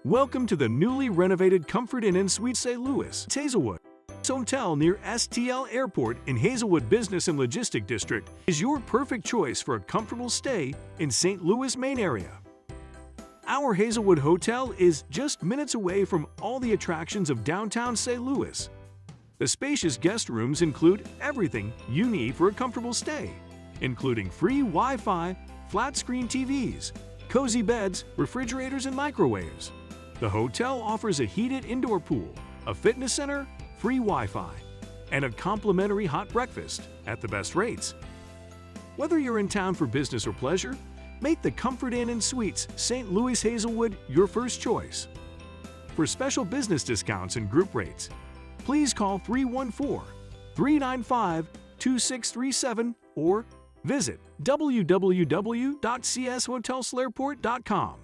Welcome to the newly renovated Comfort Inn & Suites St. Louis-Hazelwood. This hotel near STL Airport in Hazelwood Business and Logistic District is your perfect choice for a comfortable stay in St. Louis main area. Our Hazelwood Hotel is just minutes away from all the attractions of downtown St. Louis. The spacious guest rooms include everything you need for a comfortable stay, including free Wi-Fi, flat-screen TVs, cozy beds, refrigerators, and microwaves. The hotel offers a heated indoor pool, a fitness center, free Wi-Fi, and a complimentary hot breakfast at the best rates. Whether you're in town for business or pleasure, make the Comfort Inn & Suites St. Louis-Hazelwood your first choice. For special business discounts and group rates, please call 314-395-2637 or visit www.cshotelslairport.com.